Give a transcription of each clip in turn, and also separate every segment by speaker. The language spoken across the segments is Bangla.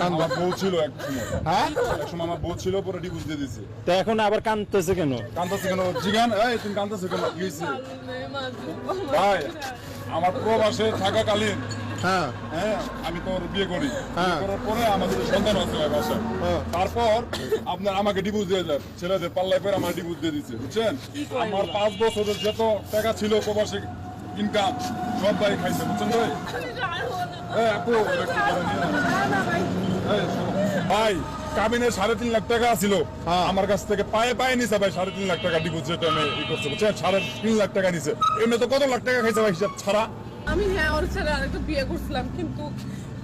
Speaker 1: আমার বউ ছিল এক সময়।
Speaker 2: হ্যাঁ
Speaker 1: এক সময় আমার বউ ছিল, পরে ডিভোর্স দিয়ে দিছে।
Speaker 2: তো এখন আবার কাঁদতেছে কেন?
Speaker 1: কাঁদতেছে কেন জিগান? এই তুমি কাঁদতেছো কেন? কি হয়েছে ভাই? আমার প্রবাসে থাকাকালীন
Speaker 2: হ্যাঁ
Speaker 1: হ্যাঁ আমি তোর বিয়ে করি,
Speaker 2: হ্যাঁ।
Speaker 1: বিয়ে করার পরে আমাদের সন্তান আছে ভাই বাসায়। তারপর আপনার আমাকে ডিভোর্স দিয়ে দেন, ছেলেদের পাল্লায় পরে আমার ডিভোর্স দিয়ে দিচ্ছে, বুঝছেন? আমার 5 বছরের যত টাকা ছিল প্রবাসী ইনকাম সব ভাই খাইছে, বুঝছেন ভাই? এই আপু এটা কি করেন? এই শোনো, ভাই কাবিনের 3.5 লাখ টাকা ছিল আমার কাছ থেকে, পায়ে পায়ে নিছে ভাই 3.5 লাখ টাকা ডিভোর্স যেটা আমি ই করছে, বুঝছেন? 3.5 লাখ টাকা নিছে। এমনি তো কত লাখ টাকা খাইছে ভাই হিসাব ছাড়া।
Speaker 3: আমি হ্যাঁ ওর ছেলে আরেকটা বিয়ে করছিলাম, কিন্তু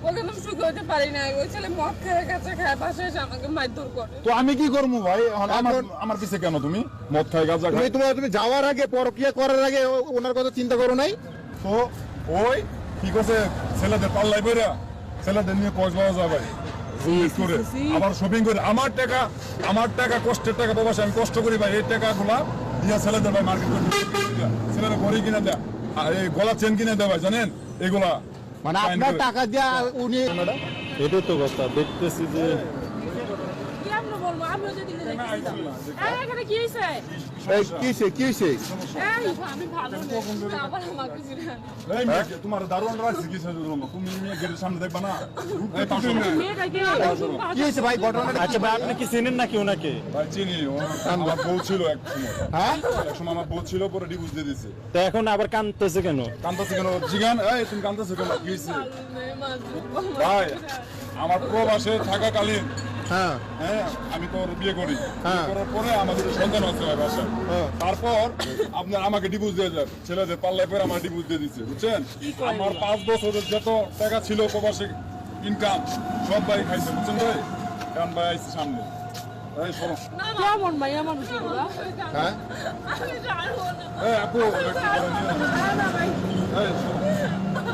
Speaker 3: ওকে আমি সুখী হতে পারি না। ওই ছেলে মদ খায়, কাঁচা খায়, বাসায় এসে আমাকে মারধর করে।
Speaker 1: তো আমি কি করবো ভাই? আমার পিছে কেন তুমি? মদ খাই, গাঁজা খাই।
Speaker 2: তুমি যাওয়ার আগে পরকিয়া করার আগে ওনার কথা চিন্তা করো নাই?
Speaker 1: তো ওই কি করছে, ছেলেদের পাল্লাই বেরা ছেলেদের নিয়ে কক্সবাজার যায় ভাই, বিজনেস করে আবার শপিং করে। আমার টাকা কষ্টের টাকা প্রবাসে আমি কষ্ট করি ভাই, এই টাকাগুলা দিয়া ছেলেদের ভাই মার্কেট করে ছেলেরা ঘড়ি কিনে দেয়, এই গলা চেন কিনে দেয় ভাই, জানেন এগুলা
Speaker 2: মানে আপনার টাকা দিয়া উনি, এটাই তো কথা দেখতেছি যে
Speaker 3: কি আমরা বলবো? আমিও যদি এখানে কি হয়েছে?
Speaker 2: কি হয়েছে?
Speaker 3: আমি ভালো নেই, আবার আমাকে ফিরে
Speaker 1: এই মেয়ে, তোমার দারুণ রাখছি কি সাজু রুম, তুমি মেয়ে গেটের সামনে দেখবা না? এই পাশে
Speaker 3: মেয়েটাকে
Speaker 2: কি হয়েছে ভাই ঘটনাটা? আচ্ছা ভাই আপনি কি চেনেন নাকি ওনাকে?
Speaker 1: ভাই চিনি, আমার বউ ছিল এক সময়।
Speaker 2: হ্যাঁ
Speaker 1: এক সময় আমার বউ ছিল, পরে ডিভোর্স দিয়ে দিছে।
Speaker 2: তো এখন আবার কাঁদতেছে কেন?
Speaker 1: কাঁদতেছে কেন জিগান? এই তুমি কাঁদতেছো কেন? কি হয়েছে ভাই? আমার প্রবাসে থাকাকালীন
Speaker 2: হ্যাঁ
Speaker 1: হ্যাঁ আমি তোর বিয়ে করি,
Speaker 2: হ্যাঁ।
Speaker 1: বিয়ে করার পরে আমাদের সন্তান আছে ভাই বাসায়। তারপর আপনার আমাকে ডিভোর্স দিয়ে দেন, ছেলেদের পাল্লায় পরে আমার ডিভোর্স দিয়ে দিচ্ছে, বুঝছেন? আমার 5 বছরের যত টাকা ছিল প্রবাসী ইনকাম সব ভাই খাইছে, বুঝছেন ভাই? এখন ভাই আইছে সামনে। এই শোনো,
Speaker 3: কেমন ভাই আমার বিষয়গুলো?
Speaker 2: হ্যাঁ
Speaker 1: এই আপু এটা কি করেন? এই শোনো,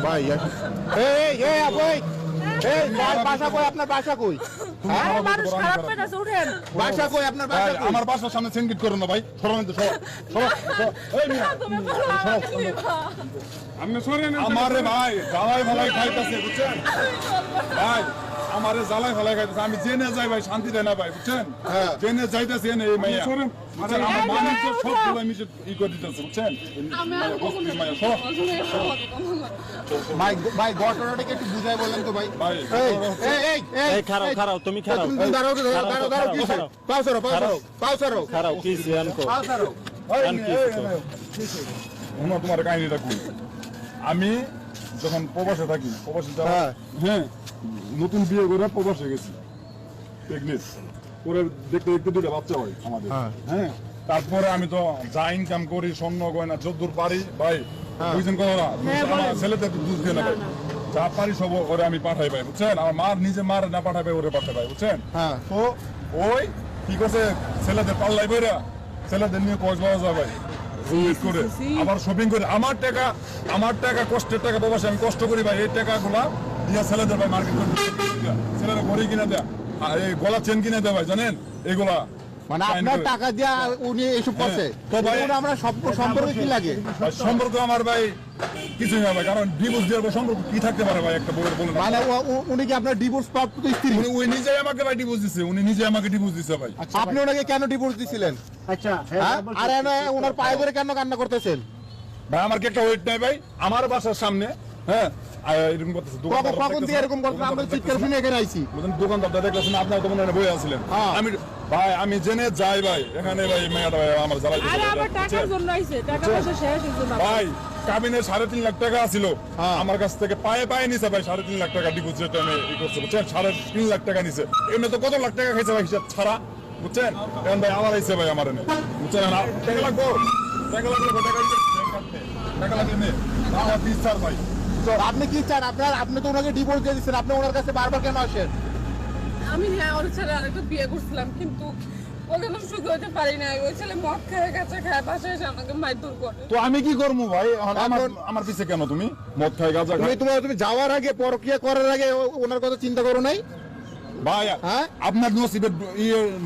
Speaker 2: ভাই এই আপনি এই বাসা কই? আপনার বাসা কই?
Speaker 3: আরে মানুষ খারাপ পেটাছে, উঠেন।
Speaker 2: বাসা কই? আপনার
Speaker 1: ভাই
Speaker 2: বাসা কই?
Speaker 1: আমার বাসার সামনে সিনগিট করুন না ভাই, সরো কিন্তু সরো সরো সরো। এই মিয়া
Speaker 3: তুমি বলো আমাকে নিবা।
Speaker 1: আপনি সরেন। আমারে ভাই জ্বালাই ভালাই খাইতেছে, বুঝছেন ভাই? আমারে জ্বালাই ভালাই খাইতেছে, আমি জেনে যাই ভাই শান্তি দেয় না ভাই, বুঝছেন?
Speaker 2: হ্যাঁ।
Speaker 1: জেনে যাইতেছে এই মাইয়া, বুঝছেন? আমার মানুষ সব গুলো মিশে ই করে দিতেছে, বুঝছেন?
Speaker 3: আমি আর কখনো
Speaker 1: মাইয়া সরো।
Speaker 2: ভাই ঘটনাটাকে একটু বুঝাই বলেন তো ভাই।
Speaker 1: ভাই
Speaker 2: এই খারাপ তুমি খারাপ, তুমি দাঁড়াও দাঁড়াও কি পাও সরো খারাপ কি জিয়ান কো
Speaker 1: ভাই, তোমার কাহিনীটা কই। আমি যখন প্রবাসে থাকি, প্রবাসে যাওয়া, হ্যাঁ নতুন বিয়ে করে প্রবাসে গেছি, প্রেগনেন্ট করে দেখতে দেখতে 2টা বাচ্চা হয় আমাদের। হ্যাঁ তারপরে আমি তো যা ইনকাম করি, স্বর্ণ গয়না যদ্দূর পারি ভাই, বুঝছেন কথা না? আমার ছেলেদের দুধ দিয়ে না ভাই, যা পারি সব ওরে আমি পাঠাই ভাই, বুঝছেন? আমার মার নিজে মার না পাঠাই ভাই, ওরে পাঠাই ভাই, বুঝছেন? তো ওই কি করছে, ছেলেদের পাল্লাই বেরা ছেলেদের নিয়ে কক্সবাজার যায় ভাই, বিজনেস করে আবার শপিং করে। আমার টাকা কষ্টের টাকা প্রবাসে আমি কষ্ট করি ভাই, এই টাকাগুলা দিয়া ছেলেদের ভাই মার্কেট করে ছেলেরা ঘড়ি কিনে দেয়, এই গলা চেন কিনে দেয় ভাই, জানেন এগুলা
Speaker 2: মানে আপনার টাকা দিয়া উনি এসব করছে।
Speaker 1: তো ভাই
Speaker 2: আমরা সম্পর্কে কি লাগে?
Speaker 1: সম্পর্ক আমার ভাই কিছুই না ভাই, কারণ ডিভোর্স দেওয়ার পর সম্পর্ক কি থাকতে পারে ভাই একটা বউয়ের? বলেন
Speaker 2: মানে উনি কি আপনার ডিভোর্স প্রাপ্ত স্ত্রী?
Speaker 1: উনি নিজেই আমাকে ভাই ডিভোর্স দিছে, উনি নিজে আমাকে ডিভোর্স দিছে ভাই।
Speaker 2: আপনি ওনাকে কেন ডিভোর্স দিছিলেন? আচ্ছা আর ওনার পায়ে ধরে কেন কান্না করতেছেন?
Speaker 1: ভাই আমার কি একটা ওয়েট নাই ভাই? আমার বাসার সামনে হ্যাঁ এরকম করতেছে,
Speaker 2: কখন থেকে এরকম করতেছে? আমরা চিৎকার শুনে এখানে আইছি।
Speaker 1: দোকানদারটা দেখলেন আপনার তো মনে হয় বই আছিলেন। আমি ভাই আমি জেনে যাই ভাই, এখানে ভাই মেয়েটা ভাই আমার জ্বালাই
Speaker 3: আরে আমার টাকার জন্য আইছে, টাকা পয়সা শেষ হইছে না
Speaker 1: ভাই। কাবিনের 3.5 লাখ টাকা ছিল আমার কাছ থেকে, পায়ে পায়ে নিছে ভাই 3.5 লাখ টাকা ডিপোজিট যেটা আমি ই করছে, বুঝছেন? 3.5 লাখ টাকা নিছে। এমনি তো কত লাখ টাকা খাইছে ভাই হিসাব ছাড়া, বুঝছেন? এখন ভাই আমার আইছে ভাই আমার এনে, বুঝছেন? টাকা লাগবো, টাকা লাগবে, টাকা লাগবে নে আমার বিচার ভাই।
Speaker 2: আপনি কি চান? আপনি তো ওনাকে ডিভোর্স দিয়ে দিচ্ছেন, আপনি ওনার কাছে বারবার কেন আসেন?
Speaker 3: আমি হ্যাঁ ওর ছেলে আরেকটা বিয়ে করছিলাম, কিন্তু ওকে আমি সুখী হতে পারি না। ওই ছেলে মদ খায়, কাঁচা খায়, বাসায় এসে আমাকে মারধর করে।
Speaker 1: তো আমি কি করবো ভাই? আমার পিছে কেন তুমি? মদ খাই, গাঁজা খাই।
Speaker 2: তুমি যাওয়ার আগে পরকিয়া করার আগে ওনার কথা চিন্তা করো নাই
Speaker 1: ভাই? আপনার নসিবের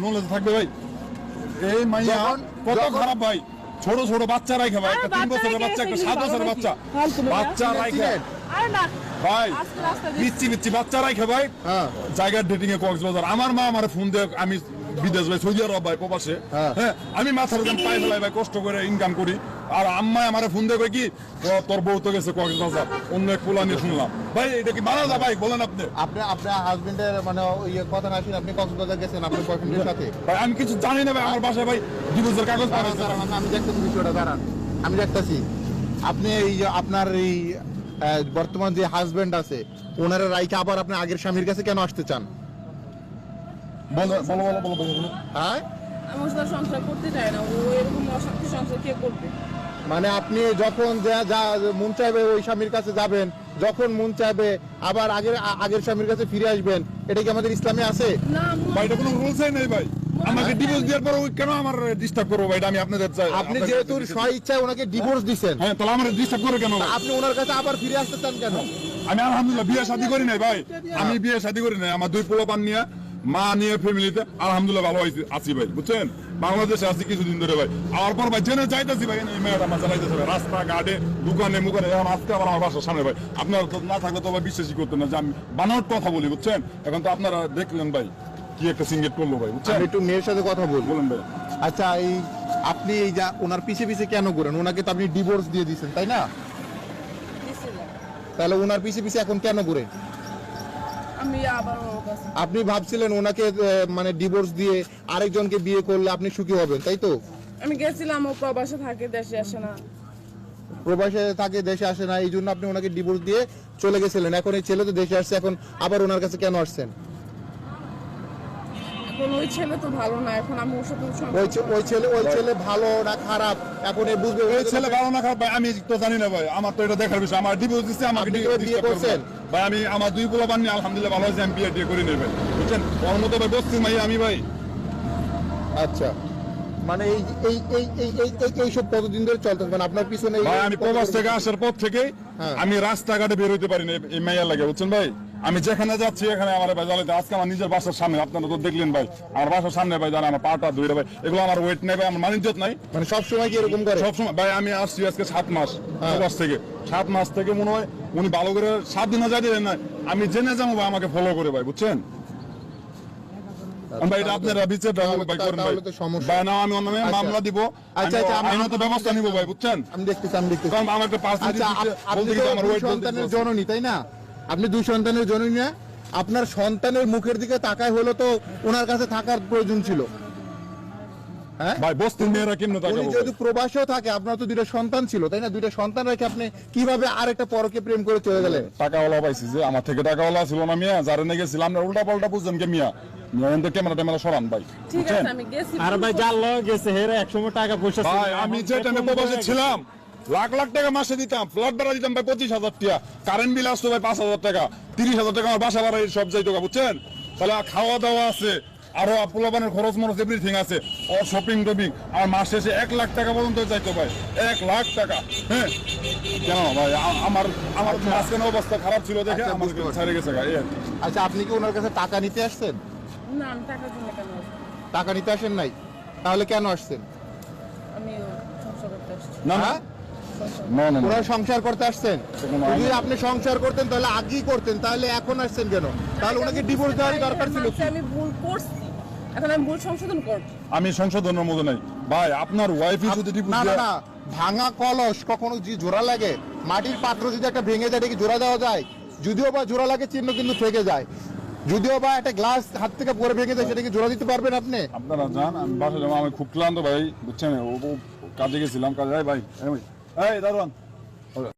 Speaker 1: নলেজ থাকবে ভাই। এই মাইয়া কত খারাপ ভাই, ছোট ছোট বাচ্চা রাখে ভাই, একটা 3 বছরের বাচ্চা, একটা 7 বছরের বাচ্চা রাখে
Speaker 3: আরে না
Speaker 1: ভাই
Speaker 3: আজকে রাস্তা
Speaker 1: পিচ্ছি বাচ্চা রাখে ভাই
Speaker 2: হ্যাঁ
Speaker 1: জায়গার ডেটিং এ কক্সবাজার আমার মা আমার ফোন দিয়ে আমি বিদেশ ভাই সৌদি আরব ভাই প্রবাসে
Speaker 2: হ্যাঁ।
Speaker 1: হ্যাঁ আমি মাথার দাম পাই ফেলাই ভাই কষ্ট করে ইনকাম করি আর আম্মা আমার ফোন দিয়ে কয় কি তোর বউ তো গেছে কক্সবাজার অন্য এক পোলা নিয়ে শুনলাম ভাই এটা কি মানা যা ভাই বলেন আপনি
Speaker 2: আপনার হাজবেন্ডের মানে ইয়ে কথা না শুনে আপনি কক্সবাজার গেছেন আপনার বয়ফ্রেন্ডের সাথে?
Speaker 1: ভাই আমি কিছু জানি না ভাই আমার বাসায় ভাই ডিভোর্সের কাগজ
Speaker 2: দাঁড়ান,
Speaker 1: পাঠাইছে
Speaker 2: দাঁড়ান, আমি দেখতেছি বিষয়টা, দাঁড়ান আমি দেখতেছি। আপনি এই যে আপনার এই বর্তমান যে হাজবেন্ড আছে ওনারা রাইকে আবার আপনি আগের স্বামীর কাছে কেন আসতে চান?
Speaker 1: বলো বলো বলো বলো বলো
Speaker 2: হ্যাঁ
Speaker 3: আমি ওর সাথে সংসার করতে চাই না, ও এরকম অশান্তি সংসার কে করবে?
Speaker 2: মানে আপনি যখন যা মন চাইবে ওই স্বামীর কাছে যাবেন, যখন মন চাইবে আবার আগের স্বামীর কাছে ফিরে আসবেন, এটা কি আমাদের ইসলামে আছে?
Speaker 3: না
Speaker 1: ভাই এটা কোনো রুলসই নেই ভাই আমাকে ডিভোর্স দেওয়ার পর ওই কেন আমার ডিস্টার্ব করবো ভাই এটা আমি আপনাদের চাই
Speaker 2: আপনি যেহেতু স্ব ইচ্ছায় ওনাকে ডিভোর্স দিচ্ছেন,
Speaker 1: হ্যাঁ তাহলে আমার ডিস্টার্ব করে কেন ভাই?
Speaker 2: আপনি ওনার কাছে আবার ফিরে আসতে চান কেন?
Speaker 1: আমি আলহামদুলিল্লাহ বিয়ে শাদী করি নাই ভাই আমি বিয়ে শাদী করি নাই আমার দুই পোলাপান নিয়ে মা নিয়ে ফ্যামিলিতে আলহামদুলিল্লাহ ভালো আছি ভাই বুঝছেন বাংলাদেশে আছি কিছুদিন ধরে ভাই আমার পর ভাই জেনে চাইতেছি ভাই এই মেয়েটা আমার চালাইতেছে ভাই রাস্তা ঘাটে দোকানে মুখানে এখন আজকে আবার আমার বাসার সামনে ভাই আপনারা তো না থাকলে তো ভাই বিশ্বাসই করতেন না যে আমি বানোয়াট কথা বলি বুঝছেন এখন তো আপনারা দেখলেন ভাই কি একটা সিঙ্গেট করলো ভাই বুঝছেন
Speaker 2: আমি একটু মেয়ের সাথে কথা বলবো।
Speaker 1: বলেন ভাই
Speaker 2: আচ্ছা এই আপনি এই যা ওনার পিছে পিছে কেন ঘুরেন? ওনাকে তো আপনি ডিভোর্স দিয়ে দিয়েছেন তাই না?
Speaker 3: দিছিলাম।
Speaker 2: তাহলে ওনার পিছে পিছে এখন কেন ঘুরেন?
Speaker 3: আমি আবার ওর কাছে
Speaker 2: আপনি ভাবছিলেন ওনাকে মানে ডিভোর্স দিয়ে আরেকজনকে বিয়ে করলে আপনি সুখী হবেন তাই তো?
Speaker 3: আমি গেছিলাম, ও প্রবাসে থাকে, দেশে আসে না।
Speaker 2: প্রবাসে থাকে দেশে আসে না, এই জন্য আপনি ওনাকে ডিভোর্স দিয়ে চলে গেছিলেন। এখন এই ছেলে তো দেশে আসছে, এখন আবার ওনার কাছে কেন আসছেন?
Speaker 3: এখন ওই ছেলে তো ভালো না, এখন আমি ওর সাথে সংসার
Speaker 2: ওই ছেলে ভালো না খারাপ এখন এ বুঝবে।
Speaker 1: এই ছেলে ভালো না খারাপ ভাই আমি তো জানি না ভাই আমার তো এটা দেখার বিষয় আমার ডিভোর্স দিচ্ছে আমাকে
Speaker 2: আপনি তো বিয়ে করছেন?
Speaker 1: ভাই আমি আমার দুই পোলাপান নিয়ে আলহামদুলিল্লাহ ভালো আছি আমি বিয়ে টিয়ে করি নেই ভাই বুঝছেন ওর মতো ভাই বসছি ভাই আমি ভাই
Speaker 2: আচ্ছা মানে এইসব কতদিন ধরে চলতে মানে আপনার পিছনে
Speaker 1: ভাই আমি প্রবাস থেকে আসার পর থেকেই
Speaker 2: হ্যাঁ।
Speaker 1: আমি রাস্তাঘাটে বের হইতে পারি না এই মেয়ের লাগে বুঝছেন ভাই আমি যেখানে যাচ্ছি এখানে আমার ভাই জ্বালাইতে আজকে আমার নিজের বাসার সামনে আপনারা তো দেখলেন ভাই আমার বাসার সামনে ভাই জানা আমার পাটা ধুয়ে ভাই এগুলো আমার ওয়েট নেই ভাই আমার মানিজ্যত নাই
Speaker 2: মানে সবসময় কি এরকম করে?
Speaker 1: সবসময় ভাই আমি আসছি আজকে 7 মাস
Speaker 2: হ্যাঁ।
Speaker 1: প্রবাস থেকে 7 মাস থেকে মনে হয় উনি ভালো করে 7 দিনও যাই দিলেন না আমি জেনে যাবো ভাই আমাকে ফলো করে ভাই বুঝছেন ভাই এটা আপনারা বিচার ভাই করেন ভাই
Speaker 2: তাহলে তো সমস্যা।
Speaker 1: ভাই না আমি অন্য
Speaker 2: আচ্ছা।
Speaker 1: মামলা দিব
Speaker 2: আচ্ছা, আমি-
Speaker 1: আইনত ব্যবস্থা নিব ভাই বুঝছেন
Speaker 2: আমি দেখতেছি
Speaker 1: কারণ আমার একটা পার্সেন্ট
Speaker 2: আচ্ছা আপনি তো
Speaker 1: আমার
Speaker 2: দুই
Speaker 1: ওয়েট
Speaker 2: সন্তানের জননী তাই না? আপনি দুই সন্তানের জননী না? আপনার সন্তানের মুখের দিকে তাকায় হলো তো ওনার কাছে থাকার প্রয়োজন ছিল। হ্যাঁ
Speaker 1: ভাই বস্তির মেয়েরা কেমনে
Speaker 2: উনি
Speaker 1: তাকাবো
Speaker 2: যেহেতু প্রবাসেও থাকে, আপনার তো দুইটা সন্তান ছিল তাই না? দুইটা সন্তান রেখে আপনি কিভাবে আরেকটা পরকে প্রেম করে চলে গেলেন?
Speaker 1: টাকাওয়ালা পাইছি যে আমার থেকে টাকাওয়ালা ছিল না মিয়া যারা নিয়ে গেছিলাম না উল্টা পাল্টা বুঝছেন কে মিয়া মিয়া এনতে ক্যামেরা ট্যামেরা সরান ভাই
Speaker 3: ঠিক
Speaker 1: বুঝছেন
Speaker 3: আছে আমি গেছি।
Speaker 4: আর ভাই যার লগে গেছে হেরে একসময় টাকা পয়সা ছিল
Speaker 1: ভাই আমি যে টাইমে প্রবাসে ছিলাম লাখ লাখ টাকা মাসে দিতাম ফ্ল্যাট ভাড়া দিতাম ভাই 25,000 টাকা কারেন্ট বিল আসতো ভাই 5,000 টাকা 30,000 টাকা আমার বাসা ভাড়া এই সব যাইতো বুঝছেন তাহলে খাওয়া দাওয়া আছে আরো পোলাপানের খরচ মরচ এভরিথিং আছে ও শপিং টপিং আর মাস শেষে 1 লাখ টাকা পর্যন্ত যাইতো ভাই 1 লাখ টাকা হ্যাঁ কেন ভাই আমার মাঝখানে অবস্থা খারাপ ছিল দেখে
Speaker 2: আচ্ছা,
Speaker 1: আমার
Speaker 2: বুঝতে পারছি।
Speaker 1: ছেড়ে গেছে ভাই এই আর কি।
Speaker 2: আচ্ছা আপনি কি ওনার কাছে টাকা নিতে আসছেন?
Speaker 3: না আমি টাকার জন্য কেন আসবো?
Speaker 2: টাকা নিতে আসেন নাই, তাহলে কেন আসছেন?
Speaker 3: আমি সংসার করতে আসছি।
Speaker 1: না না
Speaker 2: হ্যাঁ?
Speaker 1: না না
Speaker 2: ওনার সংসার করতে আসছেন?
Speaker 1: সেখানে
Speaker 2: যদি আপনি সংসার করতেন তাহলে আগেই করতেন, তাহলে এখন আসছেন কেন? তাহলে ওনাকে ডিভোর্স দেওয়ারই দরকার ছিল কি?
Speaker 3: আমি ভুল করছি, এখন আমি ভুল সংশোধন করব।
Speaker 1: আমি সংশোধনের মতো নাই ভাই আপনার ওয়াইফই যদি ডিভোর্স
Speaker 2: না না
Speaker 1: দেয়
Speaker 2: না, ভাঙা কলস কখনো যে জোড়া লাগে, মাটির পাত্র যদি একটা ভেঙে যায় এটা কি জোড়া দেওয়া যায়? যদিও বা জোড়া লাগে চিহ্ন কিন্তু থেকে যায়। যদিও বা একটা গ্লাস হাত থেকে পরে ভেঙে যায় সেটা কি জোড়া দিতে পারবেন আপনি?
Speaker 1: আপনারা যান আমি বাসা যাবো আমি খুব ক্লান্ত ভাই বুঝছেন ও কাজে গেছিলাম কাজে ভাই এই দারোয়ান